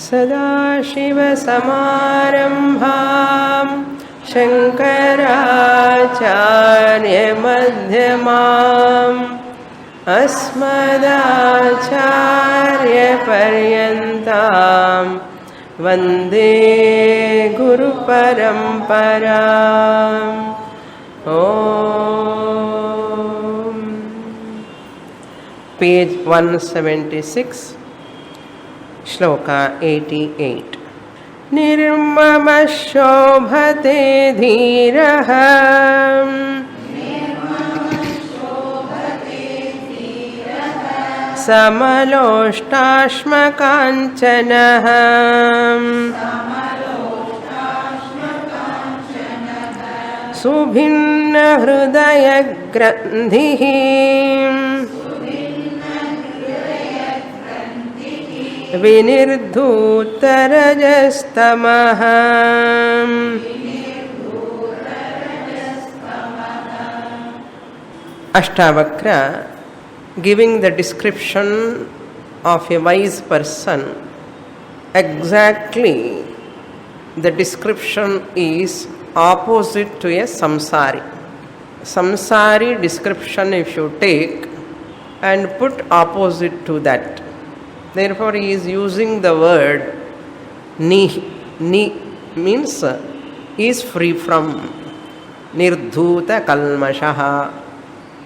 सदाशिवसमारम्भां शङ्कराचार्यमध्यमाम् अस्मदाचार्यपर्यन्तां वन्दे गुरुपरम्पराम्. ॐ. Page 176, Shloka 88. निर्ममः शोभते धीरः समलोष्टाश्मकाञ्चनः सुभिन्नहृदयग्रन्थिः विनिर्धूतरजस्तमः. Ashtavakra, giving the description of a wise person, exactly the description is opposite to a samsari. Samsari description if you take and put opposite to that. Therefore he is using the word ni. Ni means is free from. Nirdhuta kalmashaha.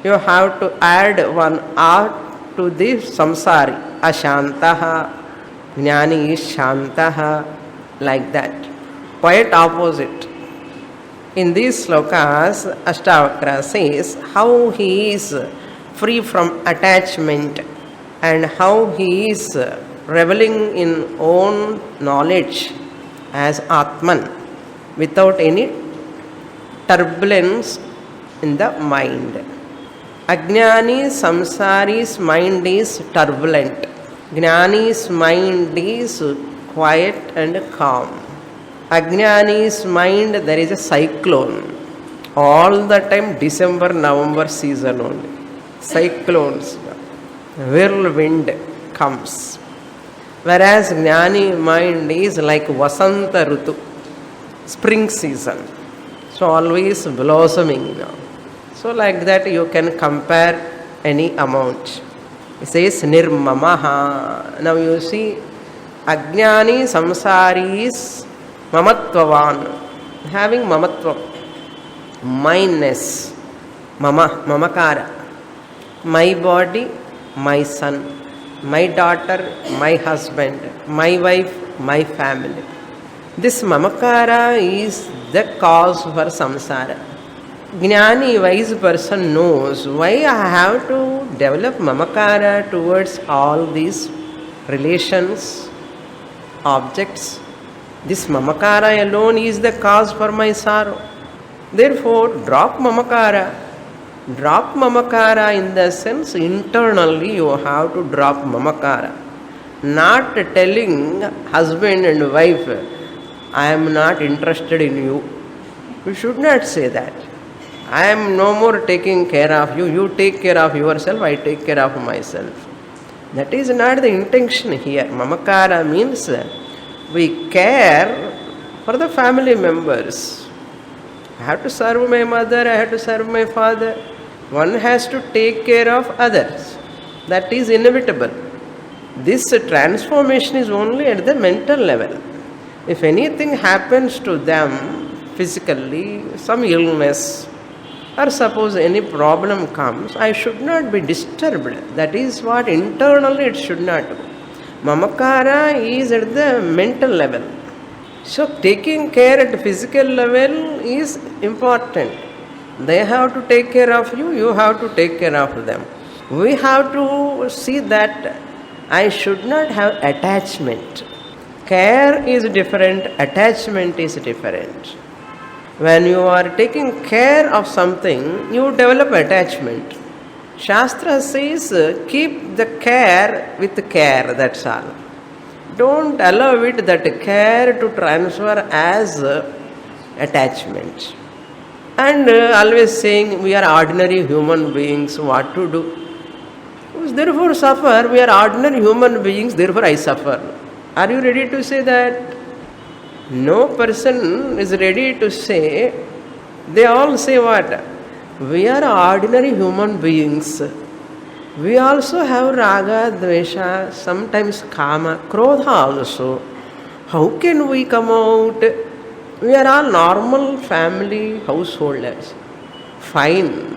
You have to add one R to this samsari. Ashantaha. Jnani is shantaha. Like that. Quite opposite. In these slokas, Ashtavakra says how he is free from attachment and how he is reveling in own knowledge as Atman without any turbulence in the mind. Ajnani samsari's mind is turbulent. Jnani's mind is quiet and calm. Ajnani's mind, there is a cyclone. All the time December, November season only. Cyclones. Whirlwind comes. Whereas Jnani mind is like Vasanta Rutu, spring season. So always blossoming now. So like that you can compare any amount. It says nirmamaha. Now you see Ajnani samsari is mamatvavan, having mamatvam, mineness, mamakara, my body, my son, my daughter, my husband, my wife, my family. This mamakara is the cause for samsara. Jnani, wise person, knows why I have to develop mamakara towards all these relations, objects. This mamakara alone is the cause for my sorrow. Therefore, drop mamakara. Drop mamakara in the sense internally you have to drop mamakara. Not telling husband and wife, I am not interested in you. You should not say that. I am no more taking care of you. You take care of yourself, I take care of myself. That is not the intention here. Mamakara means we care for the family members. I have to serve my mother, I have to serve my father. One has to take care of others. That is inevitable. This transformation is only at the mental level. If anything happens to them physically, some illness, or suppose any problem comes, I should not be disturbed. That is what internally it should not do. Mamakara is at the mental level. So taking care at the physical level is important. They have to take care of you, you have to take care of them. We have to see that I should not have attachment. Care is different, attachment is different. When you are taking care of something, you develop attachment. Shastra says keep the care with care, that's all. Don't allow it that care to transfer as attachment. And always saying we are ordinary human beings, what to do? Therefore suffer, we are ordinary human beings, therefore I suffer. Are you ready to say that? No person is ready to say. They all say what? We are ordinary human beings. We also have raga, dvesha, sometimes kama, krodha also. How can we come out? We are all normal family householders. Fine.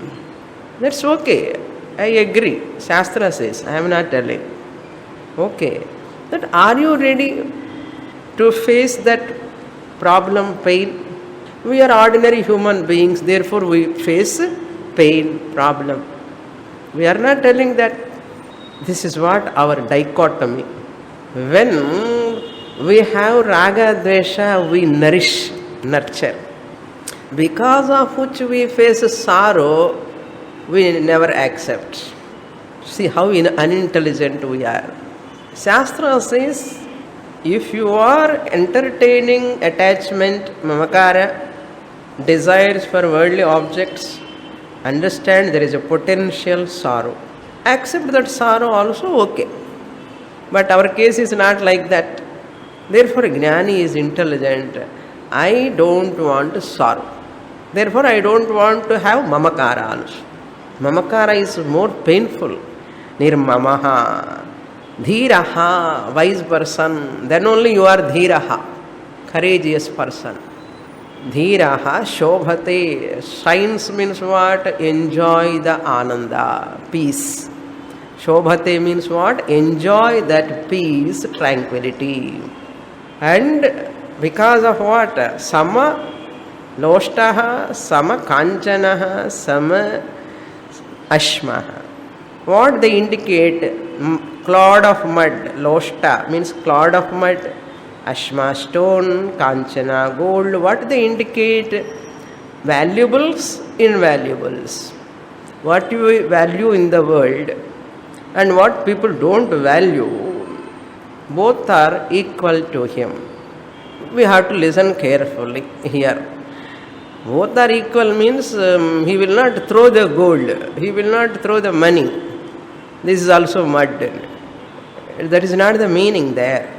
That's okay. I agree. Shastra says, I am not telling. Okay. But are you ready to face that problem, pain? We are ordinary human beings, therefore we face pain, problem. We are not telling that. This is what our dichotomy. When we have raga, dvesha, we nourish, nurture. Because of which we face sorrow, we never accept. See how unintelligent we are. Shastra says, if you are entertaining attachment, mamakara, desires for worldly objects, understand there is a potential sorrow. Accept that sorrow also, okay. But our case is not like that. Therefore, Jnani is intelligent. I don't want sorrow. Therefore, I don't want to have mamakara also. Mamakara is more painful. Nirmamaha. Dhiraha, wise person. Then only you are dhiraha, courageous person. Dhiraha, shobhate. Shines means what? Enjoy the ananda, peace. Shobhate means what? Enjoy that peace, tranquility. And because of what? Sama loshtaha, sama kanchanaha, sama ashmaha. What they indicate? Clod of mud, loshta means clod of mud, ashma stone, kanchana gold. What they indicate? Valuables, invaluables. What you value in the world and what people don't value, both are equal to him. We have to listen carefully here. Both are equal means he will not throw the gold, he will not throw the money. This is also mud. That is not the meaning there.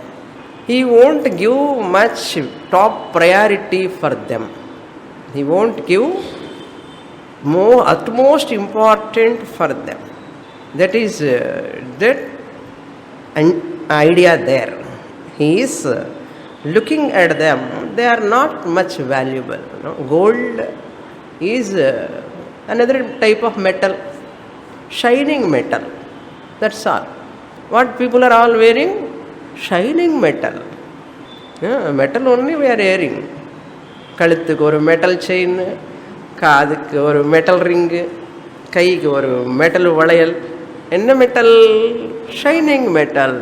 He won't give much top priority for them. He won't give utmost important for them. That is that idea there. He is looking at them. They are not much valuable. Gold is another type of metal, shining metal. That's all. What people are all wearing? Shining metal. Metal only we are wearing. கழுத்துக்கு ஒரு metal chain, காதுக்கு ஒரு metal ring, கைக்கு ஒரு metal வளையல். என்ன metal? Shining metal.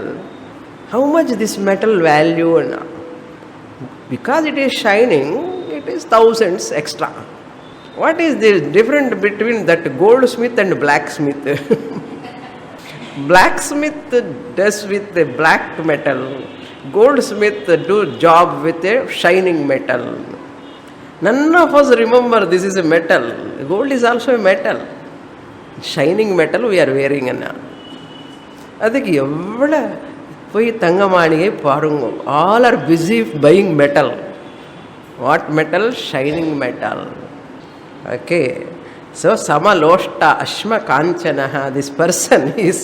How much this metal value? Because it is shining, it is thousands extra. What is the difference between that goldsmith and blacksmith? Blacksmith does with the black metal. Goldsmith do job with a shining metal. None of us remember this is a metal. Gold is also a metal. Shining metal we are wearing. அதுக்கு எவ்வளோ போய் தங்கமானியை பாருங்க. All are busy buying metal. What metal? Shining metal. Okay. So, samaloshta ashma kanchanaha, this person is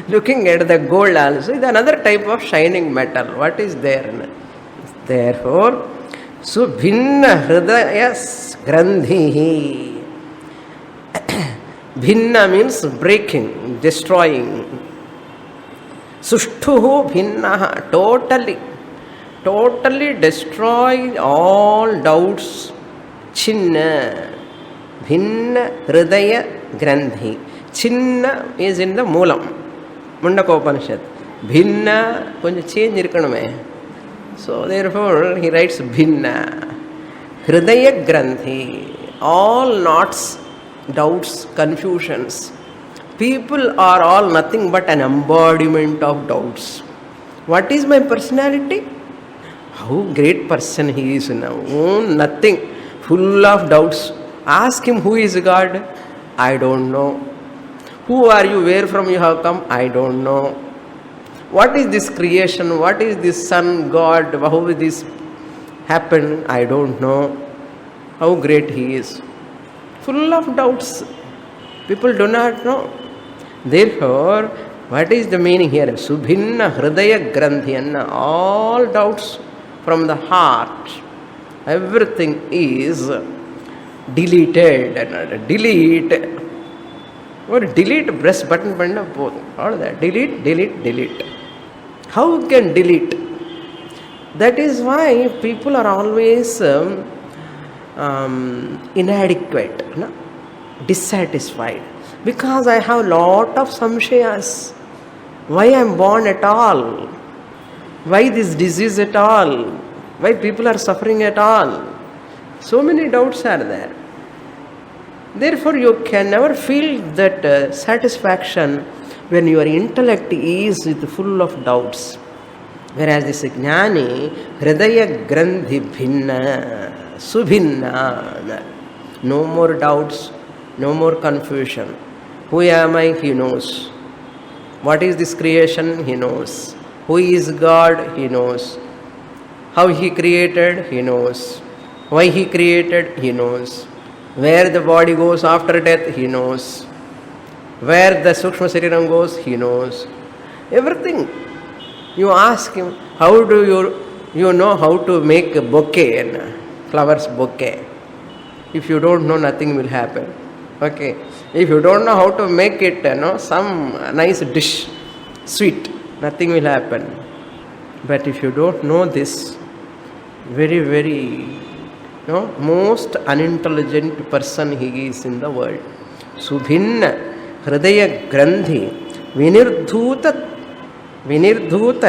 looking at the gold also. It's another type of shining metal. What is there? Therefore, subhinna hridaya grandhihi. Bhinna means breaking, destroying. Sushtuhu bhinnaha, totally destroy all doubts. Chinna. Bhinna hridaya grandhi. Chinna is in the Moolam, Mundakopanishad. Bhinna, konja change irkanume. So therefore he writes Bhinna. Hridaya grandhi. All knots, doubts, confusions. People are all nothing but an embodiment of doubts. What is my personality? How great person he is now. Oh, nothing. Full of doubts. Ask him who is God. I don't know. Who are you? Where from you have come? I don't know. What is this creation? What is this sun, God? How will this happen? I don't know. How great He is. Full of doubts. People do not know. Therefore, what is the meaning here? Subhinna Hridaya Grandhiyanna. All doubts from the heart. Everything is deleted. Delete. Or delete press button panna both. All that. Delete. How you can delete? That is why people are always inadequate, no? Dissatisfied. Because I have lot of samshayas. Why I am born at all? Why this disease at all? Why people are suffering at all? So many doubts are there. Therefore, you can never feel that satisfaction when your intellect is full of doubts. Whereas this jnani, hridaya grandhi bhinna, subhinna. No more doubts, no more confusion. Who am I? He knows. What is this creation? He knows. Who is God? He knows. How He created? He knows. Why He created? He knows. Where the body goes after death? He knows. Where the Sukshma Sariram goes? He knows. Everything. You ask him, how do you know how to make a bouquet, and flowers bouquet? If you don't know, nothing will happen. Okay. If you don't know how to make it, some nice dish, sweet, nothing will happen. But if you don't know this, very, most unintelligent person he is in the world. Subhinna Hridaya Grandhi Vinirdhuta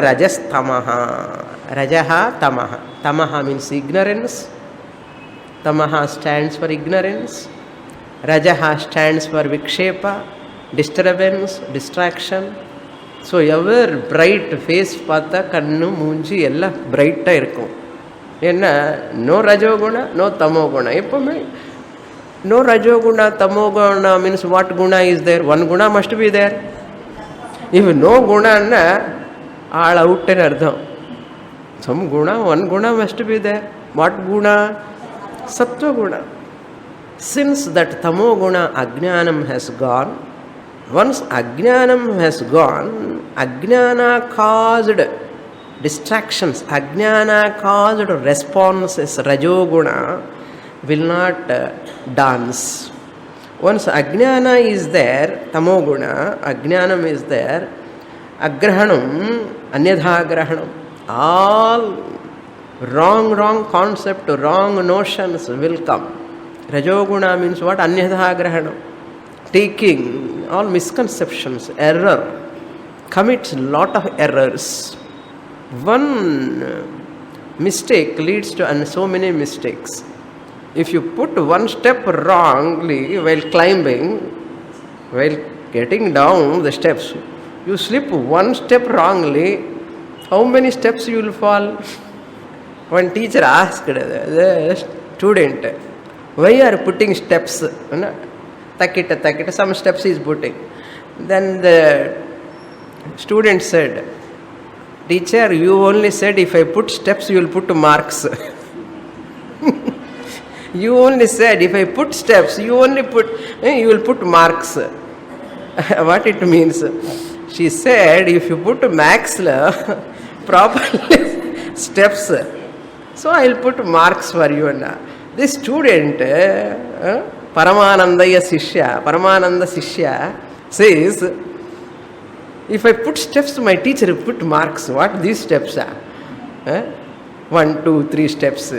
Rajas Tamaha. Rajaha Tamaha. Tamaha means ignorance. Tamaha stands for ignorance. Rajaha stands for Vikshepa, disturbance, distraction. So ever bright face பார்த்தா கண்ணு மூஞ்சி எல்லாம் பிரைட்டாக இருக்கும். ஏன்னா no ரஜோகுணா no தமோகுணா. எப்பவுமே no rajoguna tamoguna means what guna is there? One guna must be there. If no guna na all out in ardham. Some guna, one guna must be there. What guna? Sattva guna. Since that tamoguna ajnanam has gone, once ajnanam has gone, ajnana caused distractions, ajnana caused responses, rajoguna will not dance. Once ajnana is there, tamoguna, ajnanam is there, agrahanam, anyadhagrahanam, all wrong concept, wrong notions will come. Rajoguna means what? Anyadhagrahanam. Taking all misconceptions, error, commits lot of errors. One mistake leads to so many mistakes. If you put one step wrongly while climbing, while getting down the steps, you slip one step wrongly, how many steps you will fall? One teacher asked the student, why are you putting steps? Takita, some steps he is putting. Then the student said, teacher, you only said if I put steps, you will put marks. You only said if I put steps, you will put marks. What it means? She said, if you put max properly steps, so I will put marks for you. This student, Paramananda Sishya says, if I put steps, my teacher will put marks. What these steps are? 1, 2, 3 steps.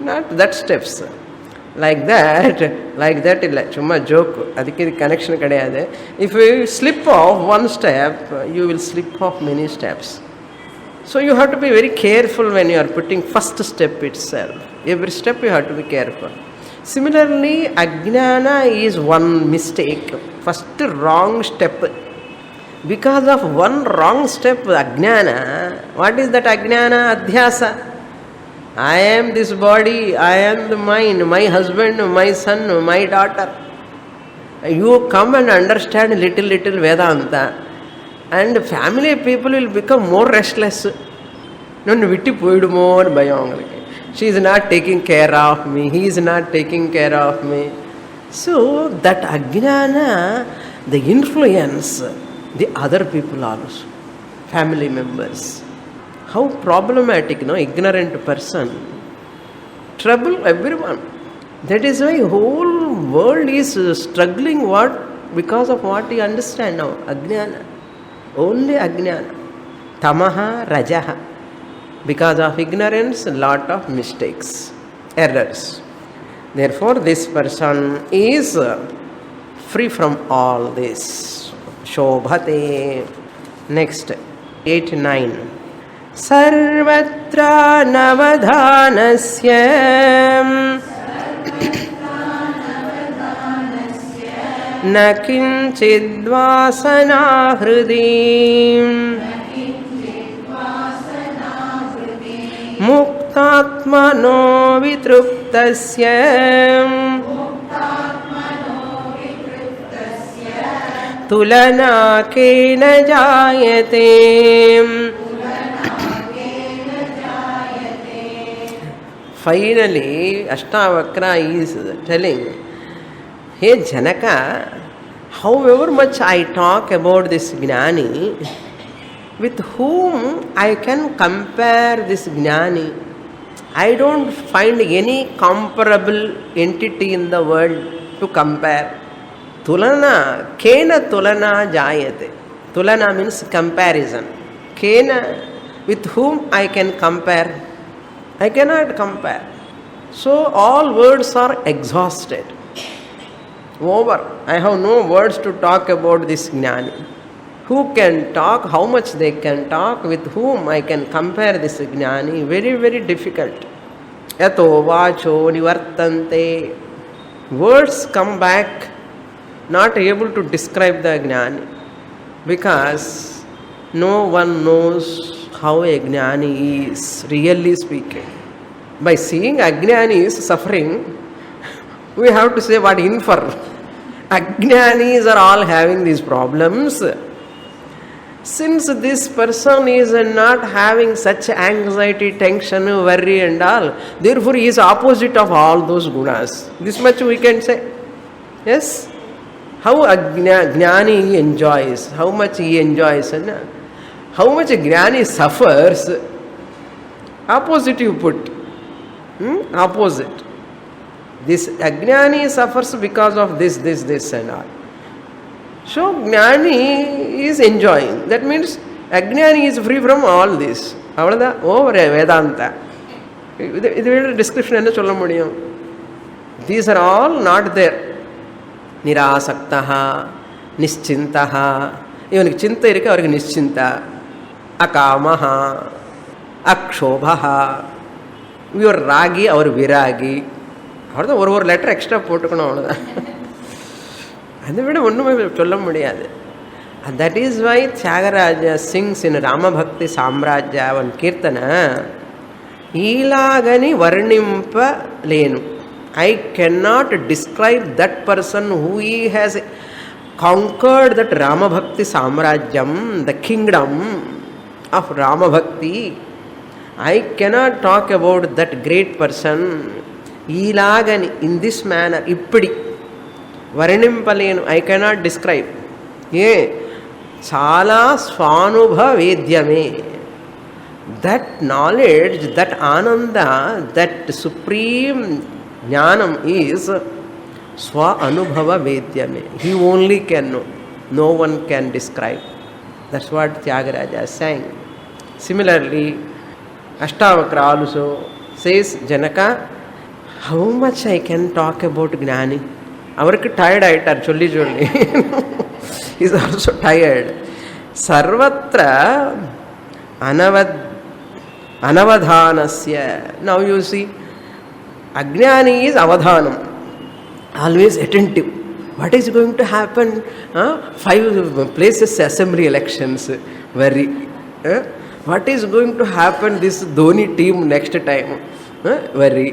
Not that steps. Like that illa. Chumma joke. Adikku connection kadiyade. If you slip off one step, you will slip off many steps. So you have to be very careful when you are putting first step itself. Every step you have to be careful. Similarly, ajnana is one mistake. First wrong step. Because of one wrong step, ajnana, what is that ajnana? Adhyasa. I am this body, I am the mind, my husband, my son, my daughter. You come and understand little Vedanta. And family people will become more restless. Nonnu vitti poidumo nu bayam avangalukku. She is not taking care of me, he is not taking care of me. So that ajnana, the influence the other people also, family members. How problematic, no? Ignorant person trouble everyone. That is why whole world is struggling. What? Because of what you understand now, ajnana. Only ajnana. Tamaha, rajaha. Because of ignorance, lot of mistakes, errors. Therefore, this person is free from all this. Shobhate. Next, 8-9. Sarvatra navadhanasya na kinchidvasana hridi muktatmano vitruptasya tulana kena jayate. Finally, Ashtavakra is telling, hey Janaka, however much I talk about this Jnani, with whom I can compare this Jnani? I don't find any comparable entity in the world to compare. Tulana, kena tulana jayate. Tulana means comparison. Kena, with whom I can compare? I cannot compare. So all words are exhausted. Over. I have no words to talk about this Jnani. Who can talk, how much they can talk, with whom I can compare this Jnani? Very, very difficult. Yato vacho nivartante. Words come back, not able to describe the Jnani. Because no one knows how a Jnani is, really speaking. By seeing Ajnani is suffering, we have to say what infer. Ajnanis are all having these problems. Since this person is not having such anxiety, tension, worry and all, therefore he is opposite of all those gunas. This much we can say. Yes? How Jnani enjoys, how much he enjoys, how much Jnani suffers, opposite you put. Opposite. This Ajnani suffers because of this and all. So Jnani is enjoying. That means Ajnani is free from all this. Avladha over Vedanta. This description enna solla mudiyum. These are all not there. Nirasaktaha, nischintaha. Ivanukku chinta irukku avarukku nischinta. Akamaha, akshobhaha. Ivar ragi avar viragi. Avladha ஒரு letter extra போட்டுக்கணும் அவ்வளோதான். அதை விட ஒன்றுமே சொல்ல முடியாது. That is why Thyagaraja sings in Ramabhakti Samrajya one kirtana ఈలాగని వర్ణింపలేను. I cannot describe that person who he has conquered that Ramabhakti Samrajyam, the kingdom of Ramabhakti. I cannot talk about that great person. ఈలాగని, in this manner, ఇప్పటి వర్ణింపలేను. I cannot describe. చాలా స్వానుభవేద్యమే. That knowledge, that ananda, that supreme jnanam is swa anubhava vedyame. He only can know. No one can describe. That's what Tyagaraja is saying. Similarly, Ashtavakra also says, Janaka, how much I can talk about Gnani? Avarku tired aitar cholli. He is also tired. Sarvatra anavadhanasya. Now you see, Ajnani is avadhanam, always attentive. What is going to happen? 5 places assembly elections, worry. What is going to happen this Dhoni team next time? Worry.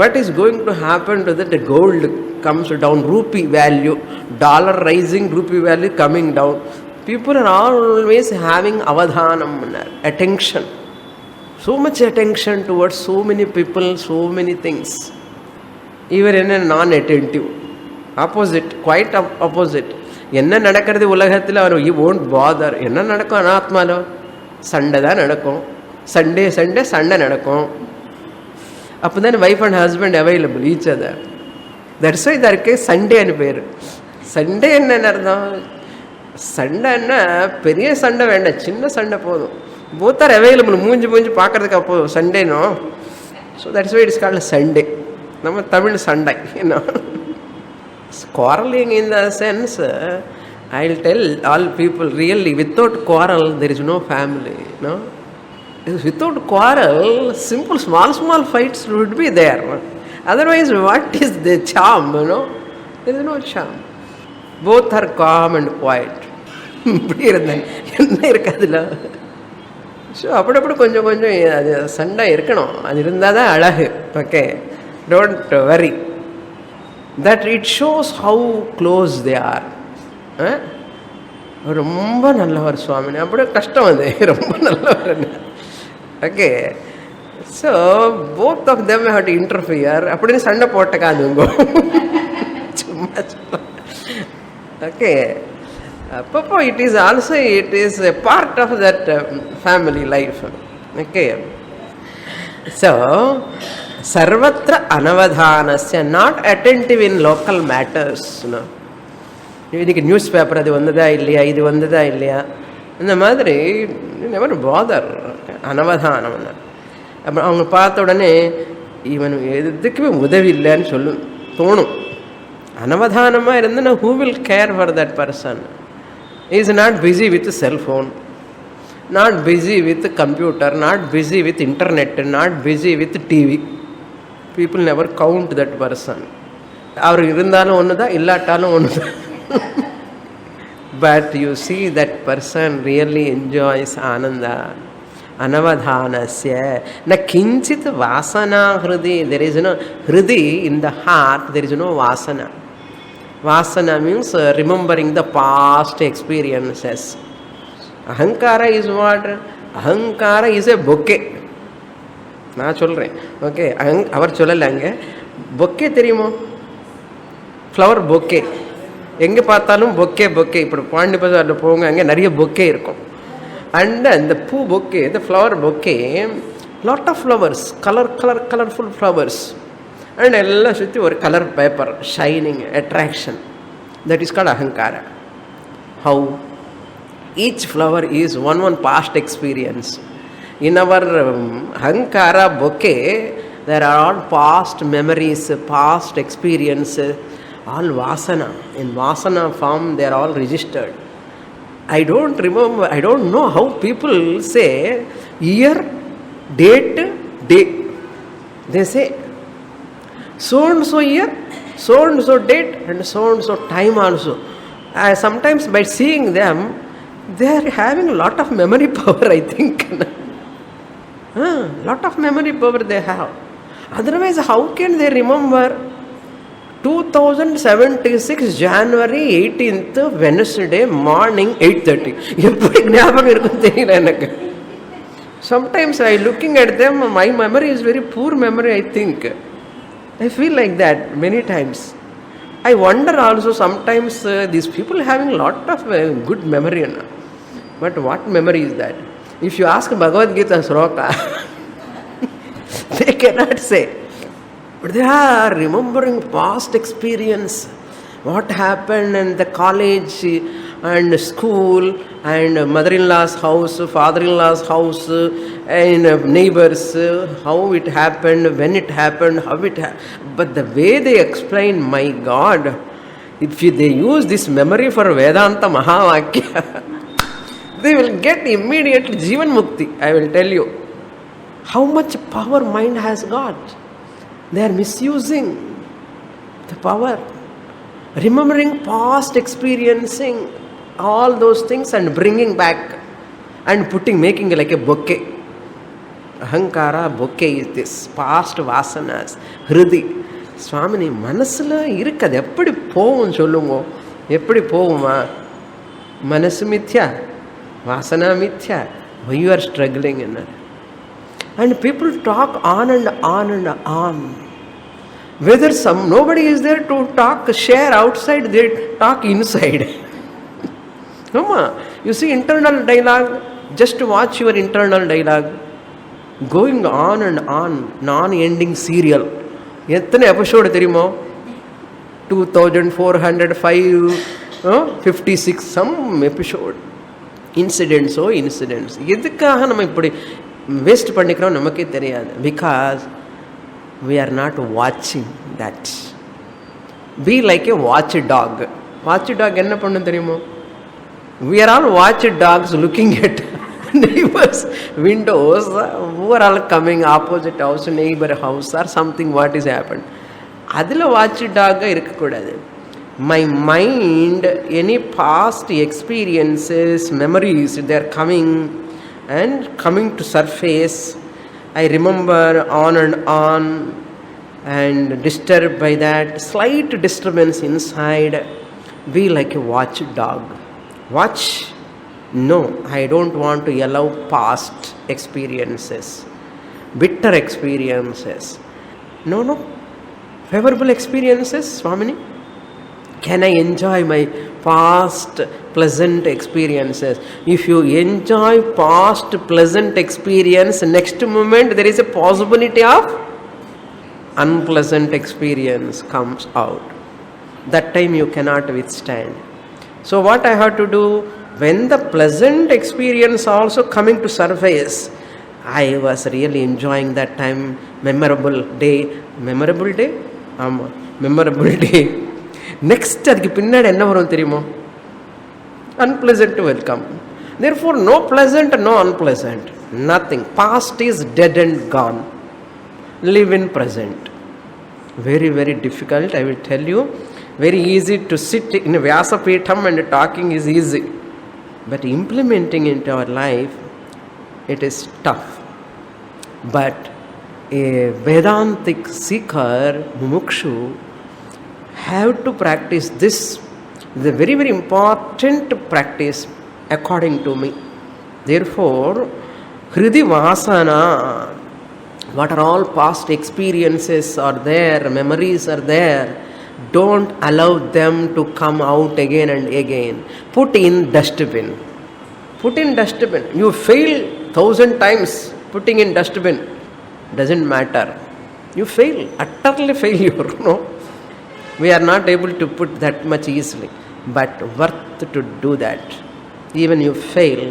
What is going to happen to that? The gold comes down, rupee value, dollar rising, rupee value coming down. People are always having avadhanam, attention. So much attention towards so many people, so many things. Even in a non-attentive. Opposite, quite opposite. என்ன நடக்கிறது உலகத்தில் அவர் won't bother. என்ன நடக்கும் அனாத்மாலோ? சண்டை தான் நடக்கும். Sunday சண்டை நடக்கும். அப்போ தான் wife and husband available each other. That's why இதற்கு சண்டேன்னு பேர். சண்டே என்ன அர்த்தம்? சண்டைன்னா பெரிய சண்டை வேண்டாம், சின்ன சண்டை போதும். both are available. மூஞ்சி பார்க்கறதுக்கு அப்போ சண்டேனோ. So that's why it's called Sunday. நம்ம தமிழ் சண்டை. Quarreling in the sense, I'll tell all people, really, without quarrel, there is no family. No? Without quarrel, simple, small fights would be there. Otherwise, what is the charm? There is no charm. Both are calm and quiet. என்ன இருக்காதுல. So அப்படி கொஞ்சம் அது சண்டை இருக்கணும். அது இருந்தால் தான் அழகு. Okay, don't worry. That it shows how close they are. ரொம்ப நல்லவர் சுவாமினி, அப்படியே கஷ்டம் அது, ரொம்ப நல்லவர். Okay, so both of them have to interfere. அப்படின்னு சண்டை போட்டக்காதுங்க சும்மா. ஓகே, அப்பப்போ it is also a part of that family life. Okay, so சர்வத்திர அனவதானஸ்ய, not attentive in local matters. இன்னைக்கு நியூஸ் பேப்பர் அது வந்ததா இல்லையா, இது வந்ததா இல்லையா, இந்த மாதிரி நெவர் பாதர். அனவதானம். அப்புறம் அவங்க பார்த்த உடனே இவன் எதுக்குமே உதவி இல்லைன்னு சொல்லும் தோணும். அனவதானமாக இருந்தனா who will care for that person? He is not busy with cell phone, not busy with computer, not busy with internet, not busy with TV. People never count that person. அவர் இருந்தாலும் ஒன்று தான், இல்லாட்டாலும் ஒன்று தான். But you see that person really enjoys ananda. Anavadhanasya na kinchit vasana hridi. There is no hridi, in the heart there is no vasana. Vasana means remembering the past experiences. Ahankara is what? Ahankara is a bouquet. நான் சொல்கிறேன். Okay, அவர் சொல்லலைங்க. Bouquet தெரியுமோ? Flower bouquet. எங்கே பார்த்தாலும் bouquet. இப்படி பாண்டி பஜாரில் போங்க, அங்கே நிறைய பொக்கே இருக்கும். அண்ட் அந்த பூ பொக்கே, இந்த flower bouquet, lot of flowers, colourful flowers, and எல்லாம் சுற்றி ஒரு colour paper, shining, attraction. That is called அகங்காரா. How each flower is one past experience. In our ahankara bouquet, there are all past memories, past experiences, all vasana. In vasana form, they are all registered. I don't remember, I don't know how people say year, date, day. They say so and so year, so and so date, and so and so time also. Sometimes by seeing them, they are having a lot of memory power, I think. Lot of memory power they have. Otherwise, how can they remember 2076 January 18th Wednesday morning 8:30? எப்படி ஞாபகம் இருக்கும் தெரியல எனக்கு. Sometimes I looking at them, my memory is very poor memory, I think. I feel like that many times. I wonder also sometimes these people having lot of good memory. But what memory is that? If you ask Bhagavad Gita Shloka, they cannot say. But they are remembering past experience, what happened in the college and school and mother-in-law's house, father-in-law's house, and neighbors, how it happened, when it happened, how it happened. But the way they explain, my God, if they use this memory for Vedanta Mahavakya, they will get immediately Jivan Mukti. I will tell you how much power mind has got. They are misusing the power, remembering past, experiencing all those things and bringing back and making like a bouquet. Ahankara bouquet is this, past vasanas, hridi. Swamini, manasula irukadu eppadi povum sollungo, eppadi povuma? Manasu mithya, vasana mithya. Why you are struggling in it? And people talk on and on and on. Whether nobody is there to talk, share outside, they talk inside. You see internal dialogue, just watch your internal dialogue. Going on and on, non-ending serial. எத்தனை episode தெரியுமோ? 2405, 56 some episode. இன்சிடென்ட்ஸோ incidents. எதுக்காக நம்ம இப்படி waste பண்ணிக்கிறோம் நமக்கே தெரியாது. Because we are not watching that. Be like a watchdog. Watchdog என்ன பண்ணும் தெரியுமோ? We are all watchdogs looking at neighbors' windows who are all coming opposite house, neighbor house or something what is happened. அதில் watchdog இருக்கக்கூடாது. My mind, any past experiences, memories, they are coming to surface. I remember on and disturbed by that slight disturbance inside. Be like a watchdog. Watch. No, I don't want to allow past experiences, bitter experiences. No. Favorable experiences, Swamini. Can I enjoy my past pleasant experiences? If you enjoy past pleasant experience, next moment there is a possibility of unpleasant experience comes out. That time you cannot withstand. So what I have to do, when the pleasant experience also coming to surface, I was really enjoying that time, memorable day. Next அதுக்கு பின்னாடி என்ன வரும் தெரியுமோ? Unpleasant will come. Therefore no pleasant, no unpleasant, nothing. Past is dead and gone. Live in present. Very, very difficult, I will tell you. Very easy to sit in a Vyasapitham and talking is easy. But implementing into our life, it is tough. But a Vedantic seeker, mumukshu, have to practice this. It's a very, very important practice according to me. Therefore, Hridi Vasana, what are all past experiences are there, memories are there, don't allow them to come out again and again. Put in dustbin. You fail 1,000 times putting in dustbin. Doesn't matter. You fail, utterly failure. No, we are not able to put that much easily, but worth to do that. Even you fail,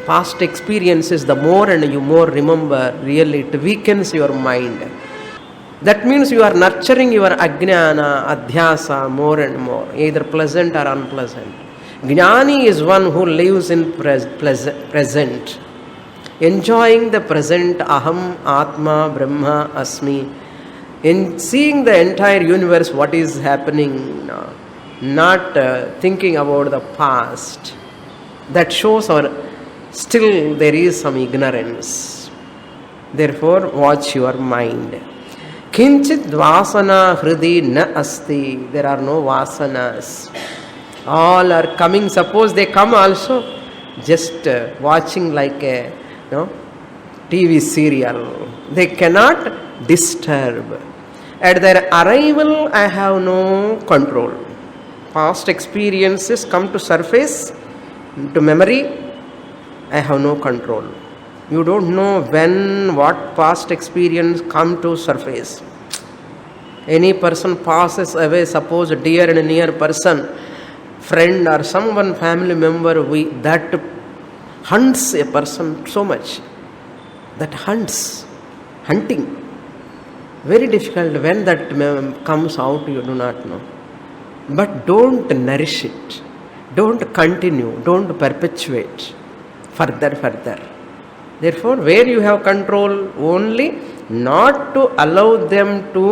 past experiences, the more and you more remember, really it weakens your mind. That means you are nurturing your ajnana, adhyasa more and more, either pleasant or unpleasant. Jnani is one who lives in present, enjoying the present, aham, atma, brahma, asmi, in seeing the entire universe, what is happening now, not thinking about the past. That shows still there is some ignorance. Therefore, watch your mind. Kinchit vasana hridi na asti. There are no vasanas. All are coming. Suppose they come also, just watching like a TV serial. They cannot disturb. At their arrival, I have no control. Past experiences come to surface, to memory, I have no control. You don't know when, what past experience come to surface. Any person passes away, suppose a dear and near person, friend or someone, family member, that hunts a person so much. That hunting. Very difficult. When that comes out, you do not know. But don't nourish it. Don't continue. Don't perpetuate further. Therefore, where you have control, only not to allow them to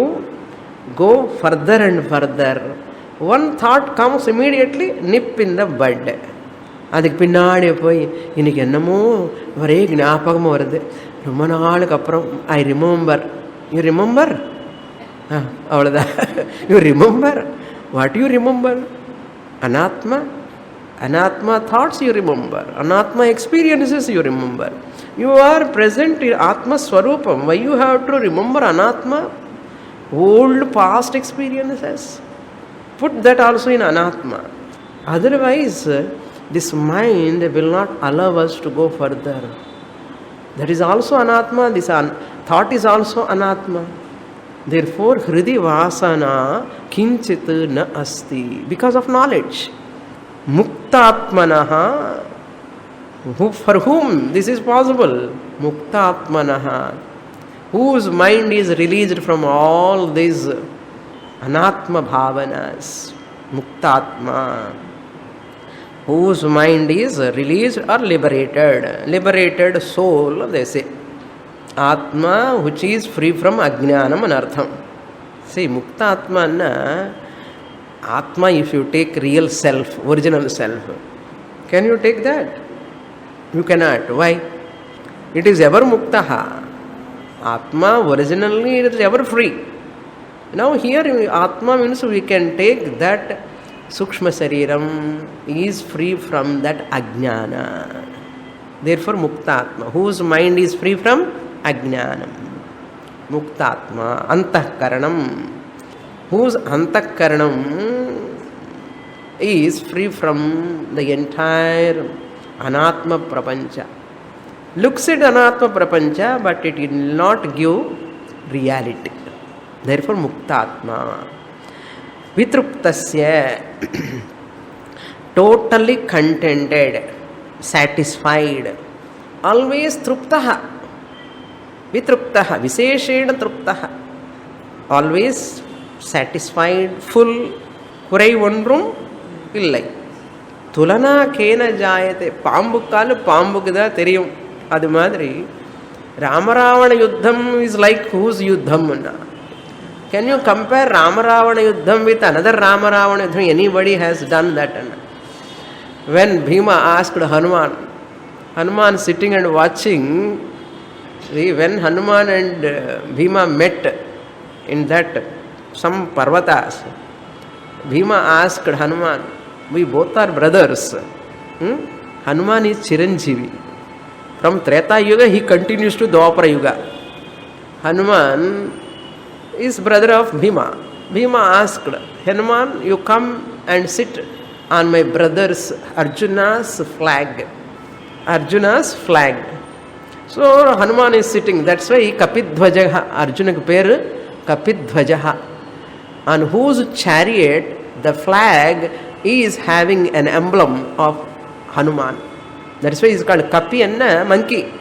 go further and further. One thought comes immediately, nip in the bud. அதுக்கு பின்னாடி போய் இன்னைக்கு என்னமோ ஒரே ஞாபகமாக வருது, ரொம்ப நாளுக்கு அப்புறம் ஐ ரிமெம்பர். You remember? அவ்வளோதான். You remember? What you remember? அனாத்மா, Anatma thoughts you remember. Anatma experiences you remember. You are present in Atma Swarupam. Why you have to remember Anatma? Old past experiences. Put that also in Anatma. Otherwise, this mind will not allow us to go further. That is also Anatma. This thought is also Anatma. Therefore, Hridi Vasana Kinchit na asti. Because of knowledge. Muktatmanaha. For whom this is possible? Muktatmanaha. Whose mind is released from all these Anatma Bhavanas. Muktatma. Whose mind is released or liberated. Liberated soul, they say. Atma, which is free from Ajnanam anartham. See, Mukta Atma na, Atma if you take real self, original self. Can you take that? You cannot. Why? It is ever Muktaha. Atma originally it is ever free. Now here Atma means we can take that Sukshma Sariram is free from that Ajnana. Therefore Muktatma, whose mind is free from Ajnanam. Muktatma, Antahkaranam, whose Antahkaranam is free from the entire Anatma Prapancha. Looks at Anatma Prapancha, but it will not give reality. Therefore Muktatma. Vitruptasya, totally contented, satisfied, always truptaha. Vitruptaha, Visheshena truptaha, always satisfied, full, kurai ondrum illai. Tulana kena jayate, pambukkalu pambukda theriyum. Adu madri, Ramaravana Yuddham is like whose Yuddham? Can you compare Ramaravana Yuddham with another Ramaravana Yuddham? Anybody has done that. When Bhima asked Hanuman, Hanuman sitting and watching, when Hanuman and Bhima met in that some parvatas, Bhima asked Hanuman, we both are brothers. Hanuman is Chiranjeevi. From Treta Yuga, he continues to Dwapara Yuga. Hanuman is brother of Bhima. Bhima asked, Hanuman, you come and sit on my brother's Arjuna's flag. Arjuna's flag. So Hanuman is sitting. That's why Kapidhvajaha, Arjuna per Kapidhvajaha, on whose chariot the flag is having an emblem of Hanuman. That's why he is called Kapi and monkey.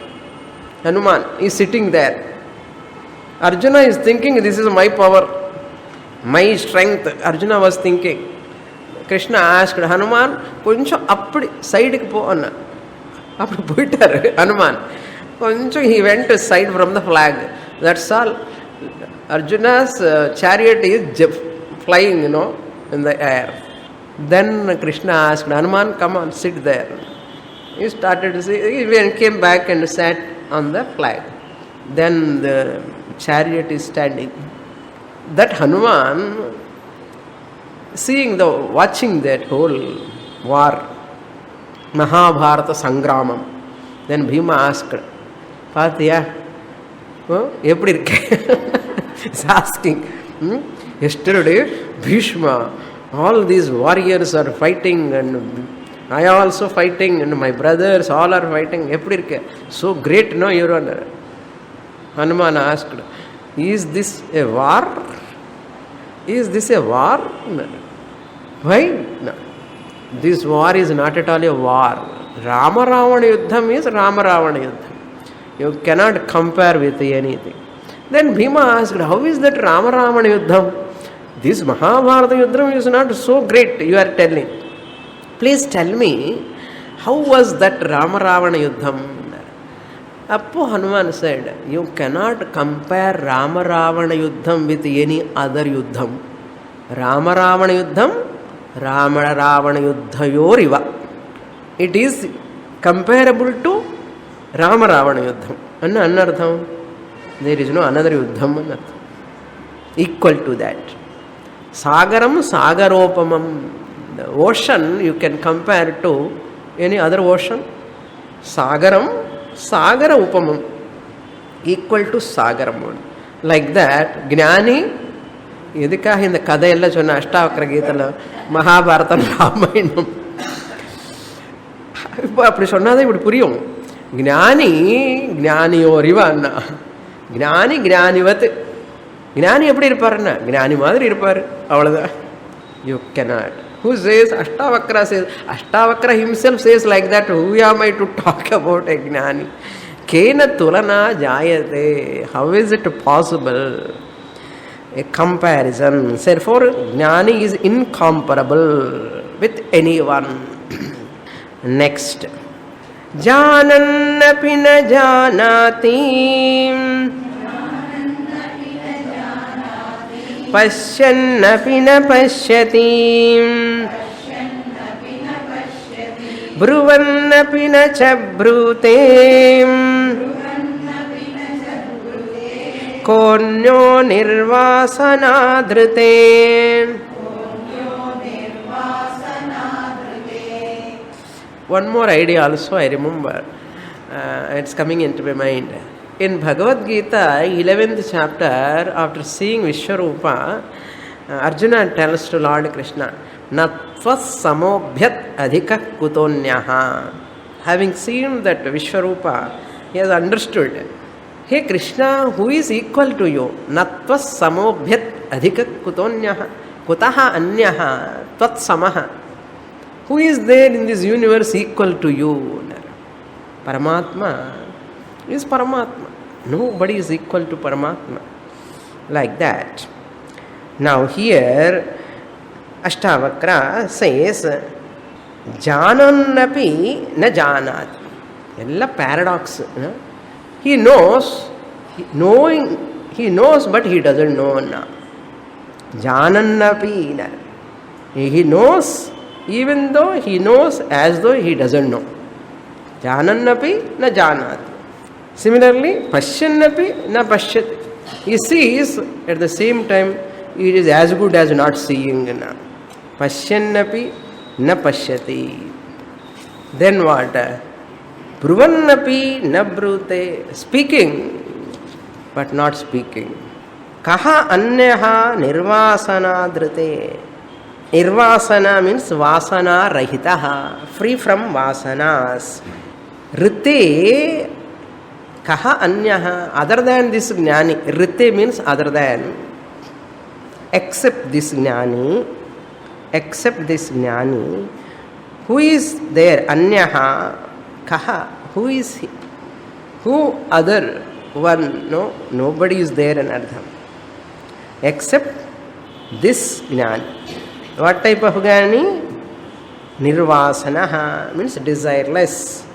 Hanuman is sitting there. Arjuna is thinking, this is my power, my strength. Arjuna was thinking. Krishna asked Hanuman, koncham appadi side ku po anna. Appudu poittaru Hanuman. Koncham he went aside from the flag. That's all. Arjuna's chariot is flying, in the air. Then Krishna asked Hanuman, come on, sit there. He started to see, he came back and sat on the flag. Then the chariot is standing. That Hanuman, watching that whole war, Mahabharata Sangramam, then Bhima asked, Patya, eppadi irukke? He's asking. Yesterday, Bhishma, all these warriors are fighting and I am also fighting and my brothers all are fighting. Eppadi irukke? So great, no, Your Honor. Hanuman asked, is this a war? Is this a war? No. Why? No. This war is not at all a war. Rama-Ravana Yuddham is Rama-Ravana Yuddham. You cannot compare with anything. Then Bhima asked, how is that Rama-Ravana Yuddham? This Mahabharata Yuddham is not so great, you are telling. Please tell me, how was that Rama-Ravana Yuddham? Appo Hanuman said, you cannot compare Rama-Ravana Yuddham with any other Yuddham. Rama-Ravana Yuddham, Rama-Ravana Yuddhayoriva. It is comparable to Rama-Ravana Yuddham. Anartham. There is no another Yuddham. Equal to that. Sagaram Sagaropamam. The ocean you can compare to any other ocean. Sagaram, Sagara Upamam, equal to Sagaram. Like that, Gnani, Yedika in the Kadayella Chona Ashtavakra Mahabharatam Ramayanam. அப்படி சொன்னாதான் இப்படி புரியும். ஞானி ஞானியோ ரிவான்னா, ஞானி ஞானிவத். ஞானி எப்படி இருப்பாருன்னா ஞானி மாதிரி இருப்பார், அவ்வளோதான். You cannot. Who says? Ashtavakra says. Ashtavakra himself says like that. Who am I to talk about a gnani? Kena tulana jayate. How is it possible? A comparison. Therefore, gnani is incomparable with anyone. Next. Janannapi na janati, pashyannapi na pashyati, bruvannapi na cha brute, konyo nirvasanadrite. One more idea also I remember, it's coming into my mind. In Bhagavad Gita, 11th chapter, after seeing Vishwarupa, Arjuna tells to Lord Krishna, Natvas samobhyat adhika kutonyaha. Having seen that Vishwarupa, he has understood, hey Krishna, who is equal to you? Natvas samobhyat adhika kutonyaha. Kutaha anyaha tvat samaha. Who is there in this universe equal to you? Paramatma is Paramatma. Nobody is equal to Paramatma. Like that. Now here, Ashtavakra says, Janannapi na janati. Ella paradox. He knows, he knows, but he doesn't know. Janannapi. He knows, even though he knows as though he doesn't know. Janannapi na janati. Similarly, pashyannapi na pashyati. He sees, at the same time, it is as good as not seeing. Pashyannapi na pashyati. Then what? Bruvannapi na brute. Speaking, but not speaking. Kaha anyaha nirvasanadrite. Nirvasana means vasana rahitaha, free from vasanas. Rite, kaha anyaha, other than this jnani. Rite means other than, except this jnani, except this jnani. Who is there? Anyaha, kaha, who is he? Who other one? No, nobody is there in Ardham. Except this jnani. What type of jnani? Nirvasanaha means desireless.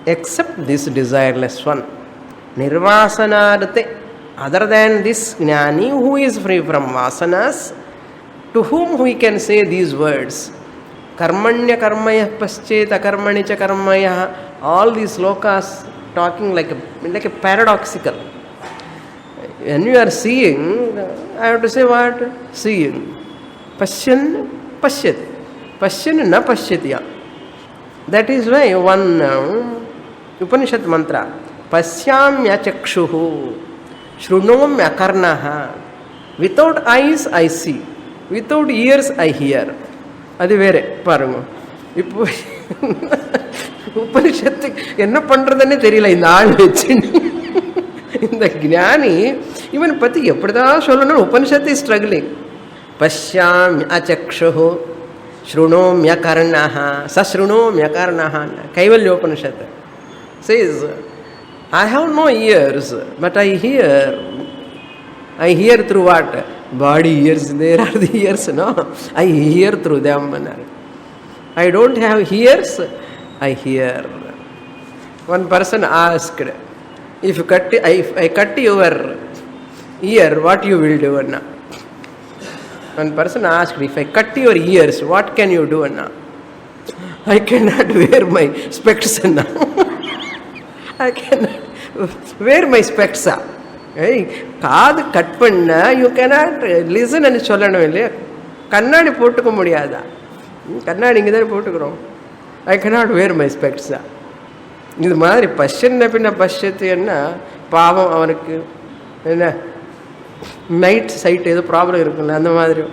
Except this desireless one. Nirvasanadate. Other than this jnani who is free from vasanas, to whom we can say these words. Karmanya karmaya pascheta karmani cha karmaya. All these slokas talking like a paradoxical. When you are seeing, I have to say what? Seeing. Pashyan pashyati. Pashyan na pashyatiya. That is why one Upanishad mantra, Pasyamya chakshuhu, Shrunomya karnaha. Without eyes I see, without ears I hear. Adi vere parangu. Ipo Upanishad enna pandradane theriyala indha aal vechindi. Indha gnani even pati eppada sollanu Upanishad is struggling. Pashyamya chakshuhu, Shrunomya karnaha, Sashrunomya karnaha. Kaivalya Upanishad says, I have no ears, but I hear. I hear through what? Body ears. There are the ears, no? I hear through them. I don't have ears, I hear. One person asked, if I cut your ear, what you will do? One person asked, if I cut your ears, what can you do? I cannot wear my specs now. I cannot wear my specs. காது cut பண்ண you cannot listen and சொல்லணும் இல்லையா, கண்ணாடி போட்டுக்க முடியாதா? கண்ணாடி இங்கே தானே போட்டுக்கிறோம். ஐ கனாட் வேர் மை ஸ்பெக்ட்ஸா. இது மாதிரி பஷ்யன்ன பின்ன பஷ்யத்துன்னா பாவம் அவனுக்கு என்ன நைட் சைட் ஏதோ ப்ராப்ளம் இருக்குல்ல, அந்த மாதிரி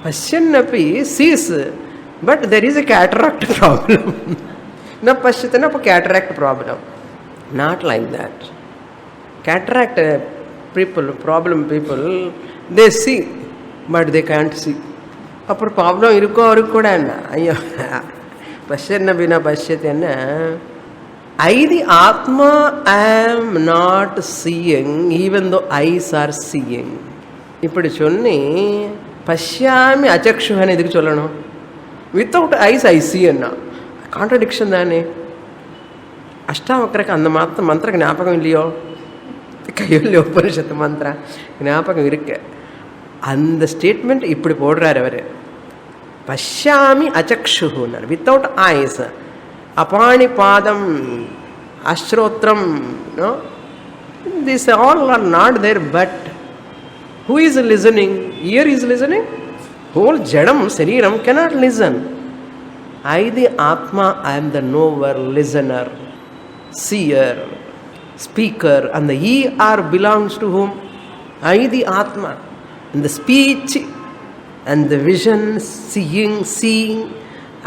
பஷ்யன்னப்பி sees but there is a cataract problem. न पश्यते न cataract problem. Not like that. Cataract people, problem people, they see but they can't see. அப்புறம் ப்ராப்ளம் இருக்கோ கூட என்ன ஐயோ பஷ்யன்ன பின்னா பஷ்யத்தேன்னா I the Atma am not seeing even though eyes are seeing. இப்படி சொன்னி பஷ்யாமி அச்சக்ஷுன்னு எதுக்கு சொல்லணும்? வித்தவுட் ஐஸ் ஐ see என்ன கான்ட்ரடிக்ஷன் தானே. அஷ்டாவக்கரக்கு அந்த மந்திர ஞாபகம் இல்லையோ? கைவல்ய உபனிஷத்து மந்திரம் ஞாபகம் இருக்கு. அந்த ஸ்டேட்மெண்ட் இப்படி போடுறார் அவர். பஷ்யாமி அச்சக்ஷுன்னார், வித்தவுட் ஐஸ். அபாணி பாதம் அஸ்ரோத்ரம், this all are not there. But who is listening? Ear is listening. Whole jadam sariram cannot listen. I the Atma, I am the knower, listener, seer, speaker, and the ER belongs to whom? I the Atma. And the speech and the vision, seeing,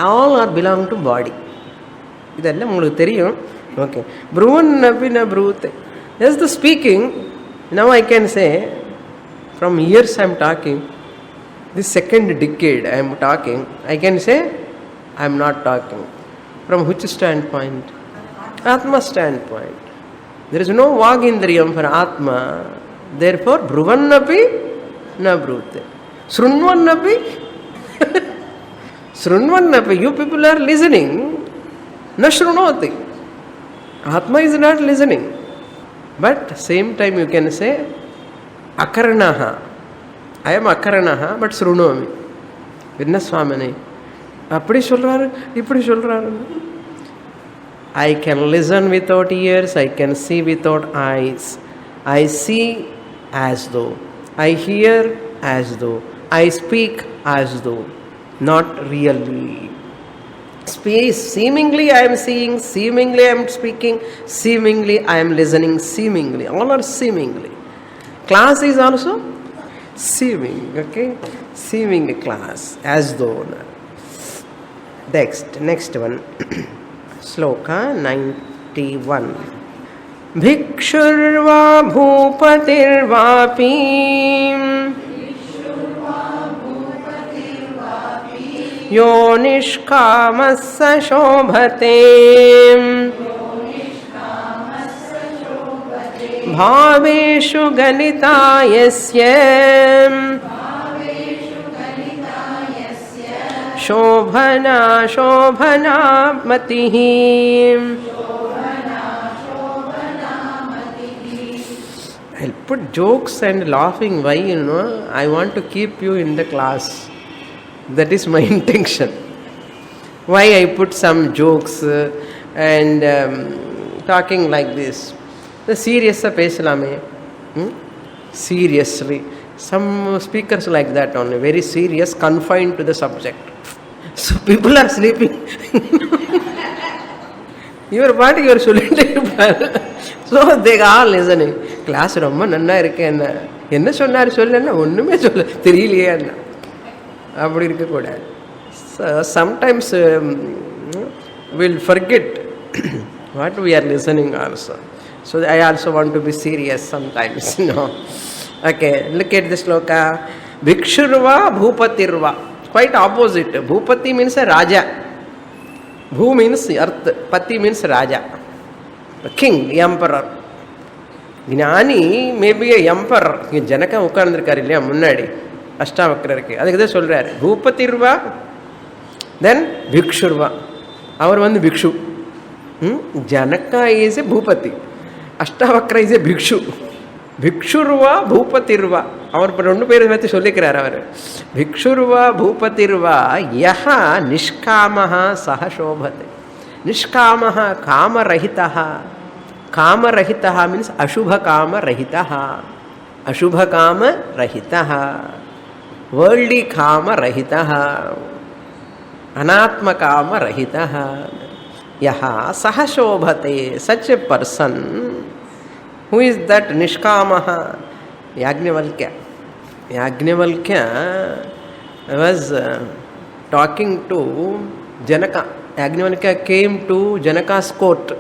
all are belong to body. இதெல்லாம் உங்களுக்கு தெரியும். Okay. Bruvan napina brute. Yes, the speaking. Now I can say, from years I am talking. This second decade I am talking. I can say, I am not talking. From which standpoint? Atma standpoint. There is no vagindriyam for Atma. Therefore, bruvannapi na brute. Srunvannapi. Srunvannapi. You people are listening. Na shrunoti. Atma is not listening. But same time you can say, akaranaha. I am akaranaha, but srunomi. Vinnaswamini. அப்படி சொல்றாரு இப்படி சொல்றாரு. I can listen without ears, I can see without eyes. I see as though, I hear as though, I speak as though, not really. Seemingly I am seeing, seemingly I am speaking, seemingly I am listening, seemingly. All are seemingly. Class is also seeming, okay? Seeming class, as though. Next one. Sloka 91. Bhikshurva bhupatirvapi yo nishkamassa shobhate bhaveshu ganita yasya शोभना शोभना मतिः. I'll put jokes and laughing. Why? I want to keep you in the class. That is my intention. Why I put some jokes and talking like this? The serious pesalame. Seriously. Some speakers like that only, very serious, confined to the subject. So people are sleeping. Your party, you are சொல்லிட்டே இருப்பாரு. So they are listening. Class ரொம்ப நன்னா இருக்கு. என்ன சொன்னாரு சொல்லுன்னா ஒண்ணுமே சொல்ல தெரியலையே என்ன அப்படி இருக்க கூடாது. Sometimes we'll forget what we are listening also. So I also want to be serious sometimes. Okay, look at this sloka. Bhikshurva bhupatirva. Quite opposite. Bhupati means a raja. Bhu means earth. Pati means raja. A king, emperor. Gnani may be a emperor. Janaka உட்கார்ந்திருக்காரு இல்லையா முன்னாடி அஷ்டாவக்ரருக்கு. அதுக்கு தான் சொல்றாரு பூபதிர்வா then bhikshurva. அவர் வந்து பிக்ஷு. Janaka is a bhupati. Ashtavakra is a bhikshu. Bhikshurva bhupatirva. அவர் இப்போ ரெண்டு பேரை பற்றி சொல்லிக்கிறார் அவர். Bhikshurva bhupatirva yaha nishkamaha saha shobhate. Nishkamaha kamarahitaha. Kamarahitaha means ashubha kamarahitaha. Ashubha kamarahitaha. Worldly kamarahitaha. Anatmakama rahitaha. Yaha saha shobhate. Such a person. Who is that Nishkamaha? Yajnavalkya. Yajnavalkya was talking to Janaka. Yajnavalkya came to Janaka's court.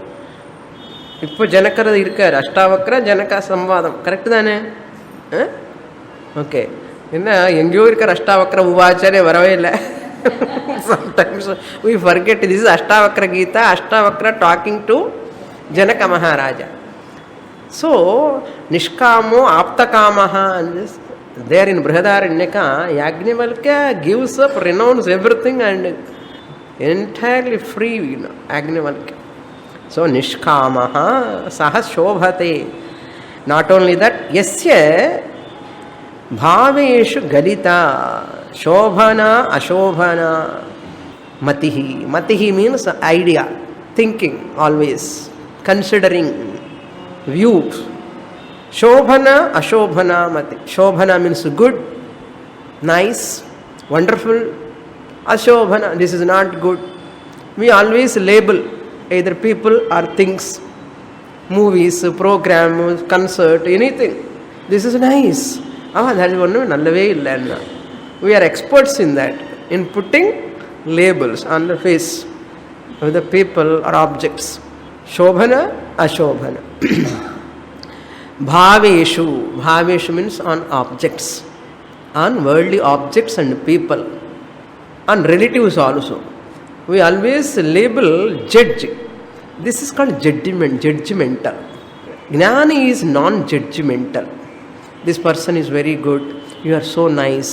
இப்போ ஜனக்கர் இருக்கார், அஷ்டாவக்ர ஜனகா சம்வாதம். Correct தானே? Okay. என்ன எங்கேயோ இருக்கிற அஷ்டாவக்ர உவாச்சனே வரவே இல்லை. Sometimes we forget this is Ashtavakra Gita. Ashtavakra talking to Janaka Maharaja. So நிஷ்காமோ ஆப்தகாமஹ there in Brihadaranyaka Yajnavalkya gives up, renounces everything and entirely free, Yajnavalkya. So Nishkamaha saha shobhate. Not only that, yasya bhaveshu galita shobhana ashobhana matihi. Matihi means idea, thinking, always considering, views. Shobhana ashobhana mati. Shobhana means good, nice, wonderful. Ashobhana, this is not good. We always label either people or things, movies, program, concert, anything. This is nice. That is one nallave illa. We are experts in that, in putting labels on the face of the people or objects. Shobhana, ashobhana. Bhaveshu. Bhaveshu means on objects, on worldly objects and people, on relatives also. We always label, judge. This is called judgmental. Jnani is non-judgmental. This person is very good. You are so nice.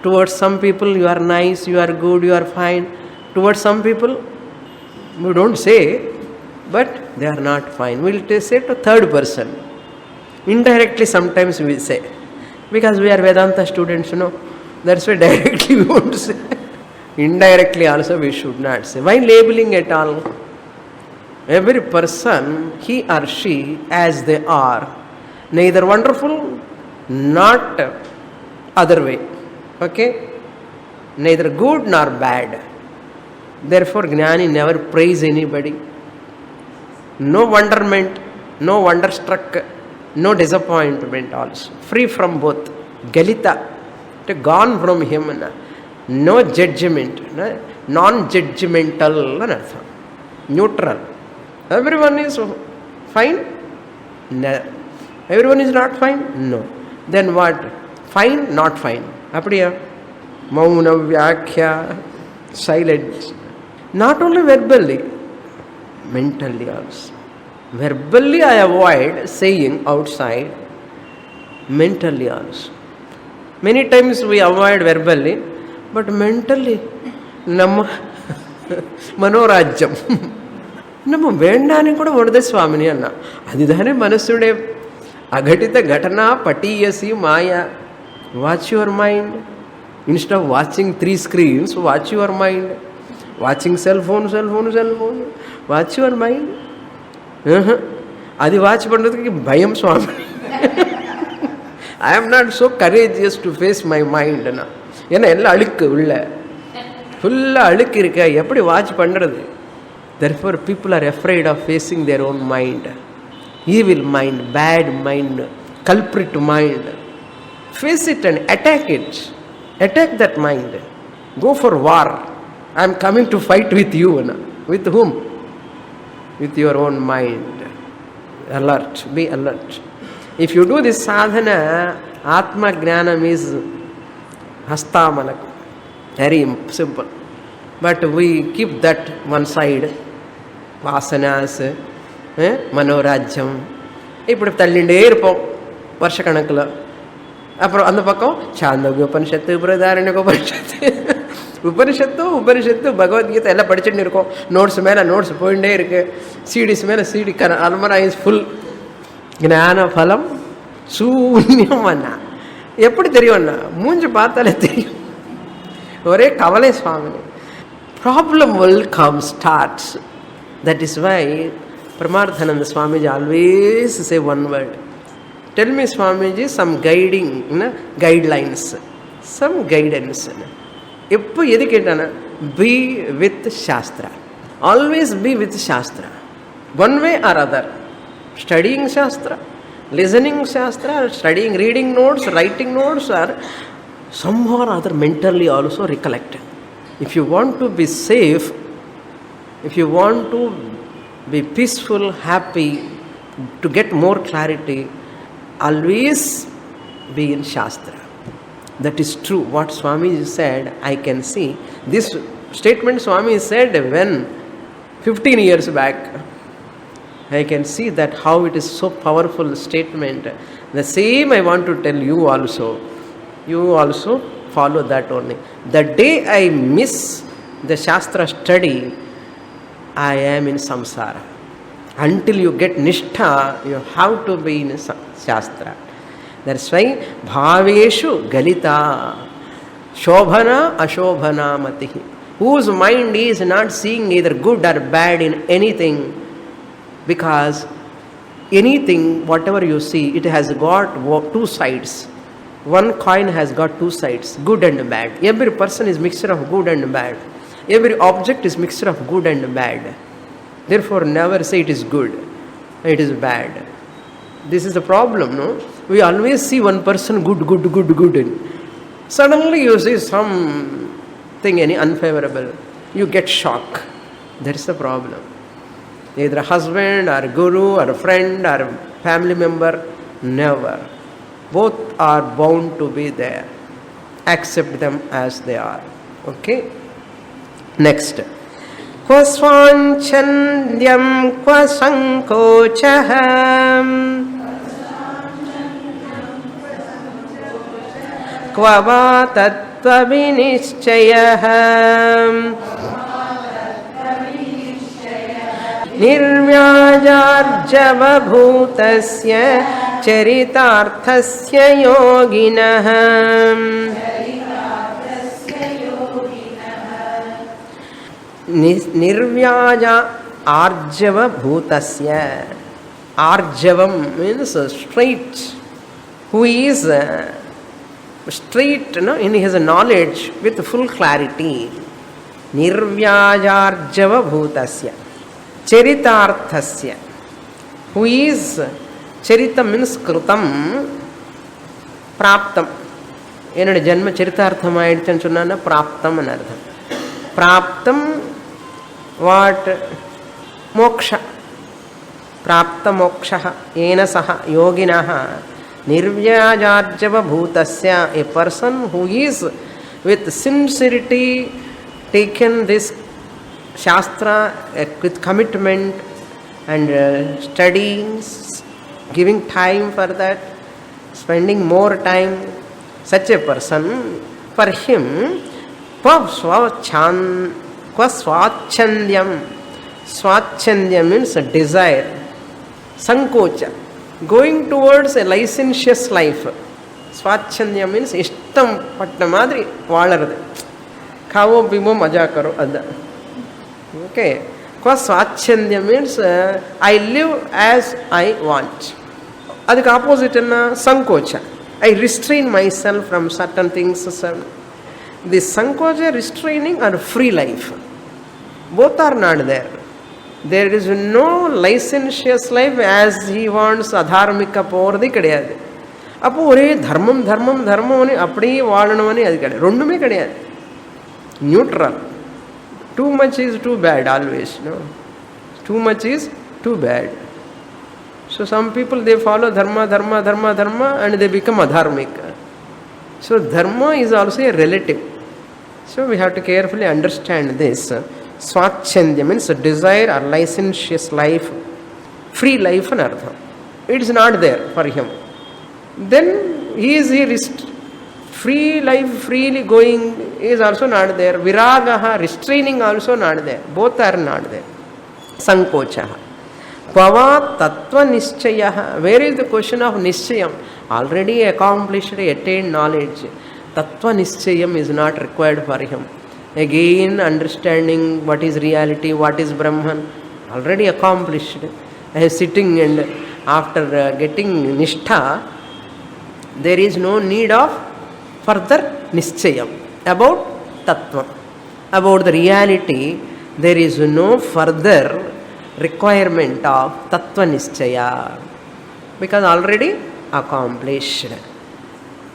Towards some people you are nice, you are good, you are fine. Towards some people we don't say, but they are not fine. We will say to third person. Indirectly sometimes we say. Because we are Vedanta students, that's why directly we won't say. Indirectly also we should not say. Why labeling at all? Every person, he or she, as they are, neither wonderful, not other way. Okay? Neither good nor bad. Therefore, Jnani never praise anybody. No wonderment, no wonderstruck, no disappointment also. Free from both. Galita, gone from him. No judgment, non-judgmental, neutral. Everyone is fine? No. Everyone is not fine? No. Then what? Fine, not fine. Apadiya? Mauna, Vyakhya, silence. Not only verbally, mentally also. Verbally I avoid saying outside, mentally also. Many times we avoid verbally, but mentally, ನಮ್ಮ ಮನೋರಾಜ್ಯಂ ನಮ್ಮ ಬೇಂಡಾನಿ ಕೂಡ ಹೊಡೆದೆ ಸ್ವಾಮಿನಿ ಅನ್ನ ಅದಿದಾನೆ ಮನಸ್ಸುಡೆ ಅಘಟಿತ ಘಟನಾ ಪಟೀಯಸಿ ಮಾಯಾ. Watch your mind. Instead of watching 3 screens, watch your mind. Watching cell phone watch your mind. అది వాచ్ பண்ணுறதுக்கு பயம் Swami. I am not so courageous to face my mind. ஏன்னா எல்லாம் அழுக்கு உள்ள ஃபுல்லாக அழுக்கு இருக்க எப்படி வாட்ச் பண்ணுறது? Therefore people are afraid of facing their own mind. Evil mind, bad mind, culprit mind. Face it and attack it. Attack that mind. Go for war. I am coming to fight with you. With whom? With your own mind. Alert. Be alert. If you do this sadhana, Atma Jnanam is Hastamalak. Very simple. But we keep that one side. Vasanas, Manorajyam. இப்படி தள்ளிண்டே இருப்போம் வருஷ கணக்கில். அப்புறம் அந்த பக்கம் சாந்தோக்கிய உபனிஷத்து, பிரதாரண்யக உபனிஷத்து பகவத்கீதை எல்லாம் படிச்சுட்டு இருக்கோம். நோட்ஸ் மேலே நோட்ஸ் போயிட்டே இருக்கு. சிடிஸ் மேலே சிடி அல்மரா இஸ் ஃபுல். ஞான பலம் சூன்யம் அண்ணா. எப்படி தெரியும் அண்ணா? மூஞ்சி பார்த்தாலே தெரியும். ஒரே கவலை சுவாமி. Problem will come, starts. That is why Paramarthananda Swamiji always say one word. Tell me Swamiji some guiding, guidelines, some guidance. எப்போ எது கேட்டானா be with Shastra. Always be with Shastra. One way or other. Studying Shastra, listening Shastra, studying, reading notes, writing notes, or somehow or other mentally also recollect. If you want to be safe, if you want to be peaceful, happy, to get more clarity, always be in Shastra. That is true. What Swami said, I can see. This statement Swami said when 15 years back. I can see that how it is so powerful statement. The same I want to tell you also. You also follow that only. The day I miss the Shastra study, I am in samsara. Until you get nishtha, you have to be in Shastra. That's why bhaveshu galita shobhana ashobhana matihi. Whose mind is not seeing neither good or bad in anything, because anything, whatever you see, it has got two sides. One coin has got two sides, good and bad. Every person is mixture of good and bad. Every object is mixture of good and bad. Therefore, never say it is good, it is bad. This is the problem, no? We always see one person good. Suddenly you see something any unfavorable. You get shock. That is the problem. Either a husband or a guru or a friend or a family member, never. Both are bound to be there. Accept them as they are. Okay? Next. Kva svanchandyam kva sankochaham kva va tattva vinischayaham निर्व्याजार्जव भूतस्य चरितार्थस्य योगिनः निर्व्याजा आर्जव भूतस्य. Arjavam means straight, who is straight, in his knowledge with full clarity. Nirvyajarjava bhutasya charitarthasya, who is charita means kritam praptam. ಏನಂದ್ರೆ ಜನ್ಮ ಚರಿತಾರ್ಥಮ ಆಯಿತು ಅಂತ சொன்னா ಪ್ರಾಪ್ತಂ ಅನ್ನರ್ಥ. ಪ್ರಾಪ್ತಂ what ಮೋಕ್ಷ. ಪ್ರಾಪ್ತ ಮೋಕ್ಷ ಏನ ಸಹ ಯೋಗಿನಃ ನಿರ್ವ್ಯಾಜಾರ್ಜವ ಭೂತಸ್ಯ. A person who is with sincerity taken this shastra with commitment and studying, giving time for that, spending more time, such a person, for him, kva swachandyam. Swachandyam means a desire. Sankocha, going towards a licentious life. Swachandyam means ishtam patta madri valaradu. Khavo bimo maja karo adda. Okay. Kva swachandyam means I live as I want. ಅದಕ್ಕೆ opposite ಅನ್ನ ಸಂಕೋಚ. I restrain myself from certain things. The ಸಂಕೋಚ, restraining are free life. Both are not there. There is no licentious life as he wants. அதார்மிக்க போகிறதே கிடையாது. அப்போது ஒரே தர்மம் தர்மம் தர்மம்னு அப்படியே வாழணும்னு அது கிடையாது. ரெண்டுமே கிடையாது. Neutral. Too much is too bad always. No, too much is too bad. So some people, they follow dharma, dharma, dharma, dharma, and they become adharmika. So dharma is also a relative. So we have to carefully understand this. Swachandya means a desire or licentious life, free life and artha. It is not there for him. Then he is free life, freely going is also not there. Viragaha, restraining also not there. Both are not there. Sankochaha. Kvava tattva nischaya. Where is the question of nischayam? Already accomplished, attained knowledge. Tattva nischayam is not required for him. Again, understanding what is reality, what is Brahman, already accomplished. Sitting and after getting nishtha, there is no need of further nischayam about tattva. about the reality, there is no further requirement of Tattva Nischaya, because already accomplished.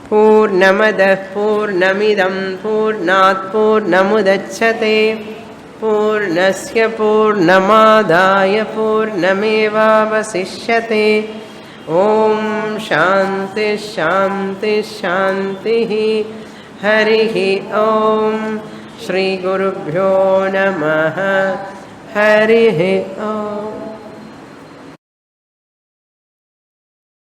Purnamadah Purnamidam Purnat Purnamudachyate Purnasya Purnamadaya Purnamevavasishyate. Om Shanti Shanti Shanti. Harihi Om. Shri Gurubhyo Namaha. Harihi Om.